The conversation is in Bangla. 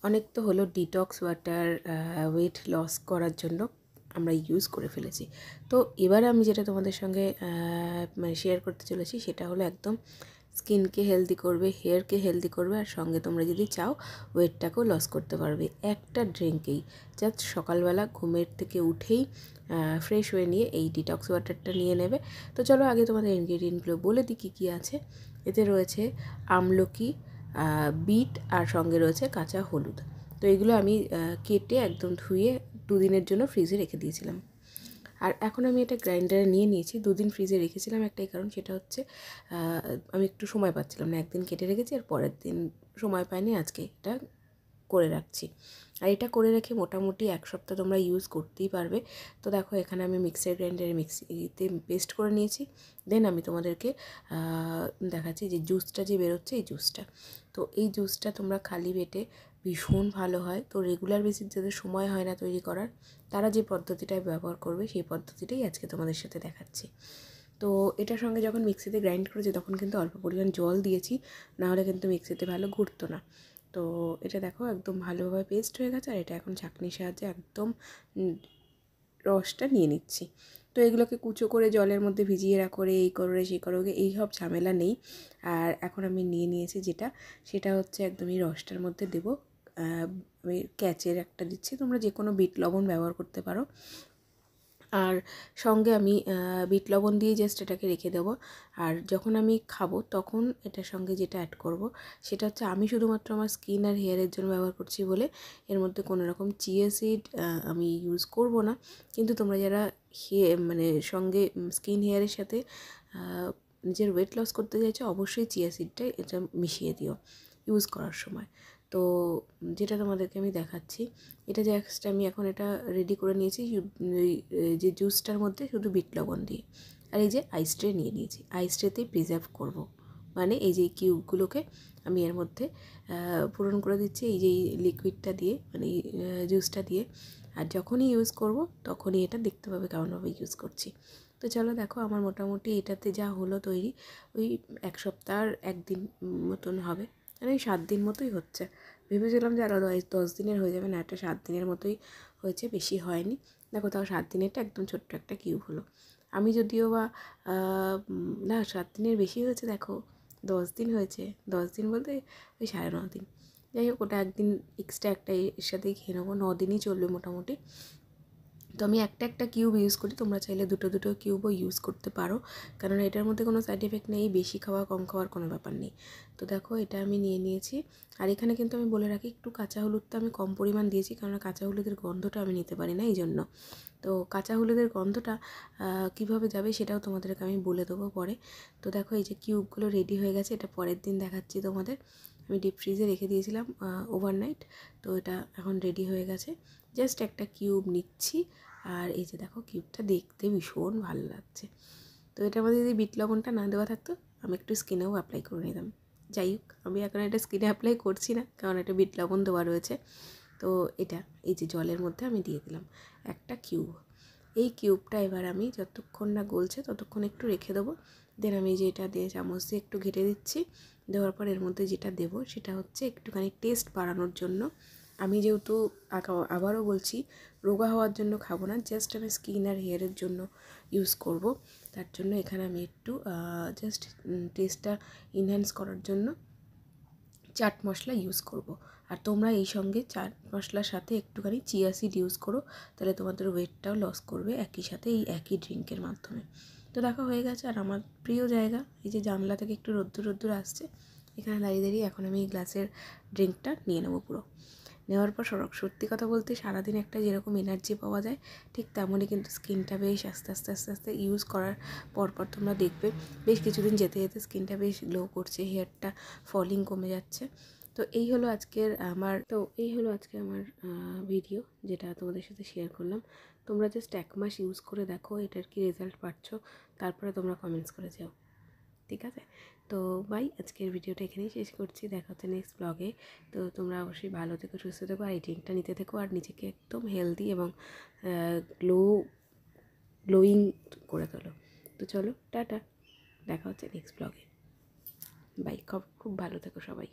অনেক তো হলো ডিটক্স ওয়াটার ওয়েট লস করার জন্য আমরা ইউজ করে ফেলেছি। তো এবার আমি যেটা তোমাদের সঙ্গে মানে শেয়ার করতে চলেছি সেটা হলো একদম স্কিনকে হেলদি করবে, হেয়ারকে হেলদি করবে, আর সঙ্গে তোমরা যদি চাও ওয়েটটাকেও লস করতে পারবে একটা ড্রিঙ্কেই। জাস্ট সকালবেলা ঘুমের থেকে উঠেই ফ্রেশ হয়ে নিয়ে এই ডিটক্স ওয়াটারটা নিয়ে নেবে। তো চলো আগে তোমাদের ইনগ্রেডিয়েন্টগুলো বলে দিই কী কী আছে। এতে রয়েছে আমলকি, বিট, আর সঙ্গে রয়েছে কাঁচা হলুদ। তো এগুলো আমি কেটে একদম ধুয়ে 2 দিনের জন্য ফ্রিজে রেখে দিয়েছিলাম। আর এখন আমি এটা গ্রাইন্ডারে নিয়ে নিয়েছি। 2 দিন ফ্রিজে রেখেছিলাম একটাই কারণ, সেটা হচ্ছে আমি একটু সময় পাচ্ছিলাম না। একদিন কেটে রেখেছি আর পরের দিন সময় পাইনি, আজকে এটা করে রাখছি। আর এটা করে রেখে মোটামুটি 1 সপ্তাহ তোমরা ইউজ করতেই পারবে। তো দেখো এখানে আমি মিক্সার গ্রাইন্ডারে মিক্সিতে পেস্ট করে নিয়েছি। দেন আমি তোমাদেরকে দেখাচ্ছি যে জুসটা যে বেরোচ্ছে, এই জুসটা। তো এই জুসটা তোমরা খালি পেটে ভীষণ ভালো হয়। তো রেগুলার বেসিস যাদের সময় হয় না তৈরি করার, তারা যে পদ্ধতিটাই ব্যবহার করবে সেই পদ্ধতিটাই আজকে তোমাদের সাথে দেখাচ্ছি। তো এটার সঙ্গে যখন মিক্সিতে গ্রাইন্ড করেছি তখন কিন্তু অল্প পরিমাণ জল দিয়েছি, নাহলে কিন্তু মিক্সিতে ভালো ঘুরতো না। তো এটা দেখো একদম ভালোভাবে পেস্ট হয়ে গেছে। আর এটা এখন ছাঁকনির সাহায্যে একদম রসটা নিয়ে নিচ্ছি। তো এগুলোকে কুচো করে জলের মধ্যে ভিজিয়ে রাখো, এই করে সেই করো, এই সব ঝামেলা নেই। আর এখন আমি নিয়ে নিয়েছি যেটা, সেটা হচ্ছে একদম এই রসটার মধ্যে দেবো। আমি ক্যাচের একটা দিচ্ছি, তোমরা যে কোনো বিট লবণ ব্যবহার করতে পারো। আর সঙ্গে আমি বিট লবণ দিয়ে জাস্ট এটাকে রেখে দেবো। আর যখন আমি খাবো তখন এটার সঙ্গে যেটা অ্যাড করব সেটা হচ্ছে, আমি শুধুমাত্র আমার স্কিন আর হেয়ারের জন্য ব্যবহার করছি বলে এর মধ্যে কোনো রকম চিয়া সিড আমি ইউজ করব না। কিন্তু তোমরা যারা মানে সঙ্গে স্কিন হেয়ারের সাথে নিজের ওয়েট লস করতে চাইছো, অবশ্যই চিয়া সিডটা এটা মিশিয়ে দিও ইউজ করার সময়। তো যেটা তোমাদেরকে আমি দেখাচ্ছি, এটা জাস্ট আমি এখন এটা রেডি করে নিয়েছি যে জুসটার মধ্যে শুধু বিট লবণ দিয়ে। আর এই যে আইস ট্রে নিয়ে নিয়েছি, আইস ট্রেতেই প্রিজার্ভ করব। মানে এই যে কিউবগুলোকে আমি এর মধ্যে পূরণ করে দিচ্ছি এই যে লিকুইডটা দিয়ে, মানে জুসটা দিয়ে। আর যখনই ইউজ করব তখনই এটা দেখতে পাবে কেমনভাবে ইউজ করছি। তো চলো দেখো আমার মোটামুটি এটাতে যা হলো তৈরি, ওই 1 সপ্তাহ 1 দিন মতন হবে, মানে ওই 7 দিন মতোই হচ্ছে। ভেবেছিলাম যে আরও 10 দিনের হয়ে যাবে, না, একটা 7 দিনের মতোই হয়েছে, বেশি হয়নি। দেখো তাও 7 দিনেরটা একদম ছোট্ট একটা কিউব হলো। আমি যদিও বা না, 7 দিনের বেশি হয়েছে, দেখো 10 দিন হয়েছে। 10 দিন বলতে ওই 9.5 দিন। যাই হোক, ওটা একদিন এক্সট্রা একটা এর সাথেই খেয়ে নেবো, 9 দিনই চলবে মোটামুটি। তো আমি একটা কিউব ইউজ করি, তোমরা চাইলে দুটো কিউবও ইউজ করতে পারো, কারণ এটার মধ্যে কোনো সাইড এফেক্ট নেই, বেশি খাওয়া কম খাওয়ার কোনো ব্যাপার নেই। তো দেখো এটা আমি নিয়ে নিয়েছি। আর এখানে কিন্তু আমি বলে রাখি, একটু কাঁচা হলুদটা আমি কম পরিমাণ দিয়েছি, কারণ কাঁচা হলুদের গন্ধটা আমি নিতে পারি না, এই জন্য। তো কাঁচা হলুদের গন্ধটা কীভাবে যাবে সেটাও তোমাদেরকে আমি বলে দেবো পরে। তো দেখো এই যে কিউবগুলো রেডি হয়ে গেছে, এটা পরের দিন দেখাচ্ছি তোমাদের। আমি ডিপ ফ্রিজে রেখে দিয়েছিলাম ওভারনাইট। তো এটা এখন রেডি হয়ে গেছে। জাস্ট একটা কিউব নিচ্ছি, আর এই যে দেখো কিউবটা দেখতে ভীষণ ভালো লাগছে। তো এটার মধ্যে যদি বিট লবণটা না দেওয়া থাকতো, আমি একটু স্কিনেও অ্যাপ্লাই করে নিতাম। যাই হোক, আমি এখন এটা স্কিনে অ্যাপ্লাই করছি না, কারণ এটা বিট লবণ দেওয়া রয়েছে। তো এটা এই যে জলের মধ্যে আমি দিয়ে দিলাম একটা কিউব। এই কিউবটা এবার আমি যতক্ষণ না গলছে ততক্ষণ একটু রেখে দেবো। দেন আমি যে এটা দিয়ে চামচ দিয়ে একটু ঘেটে দিচ্ছি। দেওয়ার পর এর মধ্যে যেটা দেবো সেটা হচ্ছে একটুখানি টেস্ট বাড়ানোর জন্য। আমি যেহেতু আবারও বলছি, রোগা হওয়ার জন্য খাবো না, জাস্ট আমি স্কিন আর হেয়ারের জন্য ইউজ করব। তার জন্য এখানে আমি একটু জাস্ট টেস্টটা ইনহ্যান্স করার জন্য চাট মশলা ইউজ করব। আর তোমরা এই সঙ্গে চাট মশলার সাথে একটুখানি চিয়া সিড ইউজ করো, তাহলে তোমাদের ওয়েটটাও লস করবে একই সাথে এই একই ড্রিঙ্কের মাধ্যমে। তো দেখা হয়ে গেছে। আর আমার প্রিয় জায়গা, এই যে জানলা থেকে একটু রোদ্দুর আসছে, এখানে দাঁড়িয়ে এখন আমি এই গ্লাসের ড্রিঙ্কটা নিয়ে নেবো পুরো। নেওয়ার পর সত্যি কথা বলতে সারাদিন একটা যেরকম এনার্জি পাওয়া যায়, ঠিক তেমনই কিন্তু স্কিনটা বেশ আস্তে আস্তে ইউজ করার পরপর তোমরা দেখবে বেশ কিছুদিন যেতে যেতে স্কিনটা বেশ গ্লো করছে, হেয়ারটা ফলিং কমে যাচ্ছে। তো এই হলো আজকের আমার ভিডিও, যেটা তোমাদের সাথে শেয়ার করলাম। তোমরা জাস্ট 1 মাস ইউজ করে দেখো এটার কি রেজাল্ট পাচ্ছ, তারপরে তোমরা কমেন্টস করে যাও, ঠিক আছে? তো বাই, আজকের ভিডিওটা এখানেই শেষ করছি। দেখা হচ্ছে নেক্সট ব্লগে। তো তোমরা অবশ্যই ভালো থেকো, সুস্থ থেকো, আর এই ড্রিঙ্কটা নিতে থেকো, আর নিজেকে একদম হেলদি এবং গ্লোয়িং করে তোলো। তো চলো টাটা, দেখা হচ্ছে নেক্সট ব্লগে। বাই, খুব ভালো থেকো সবাই।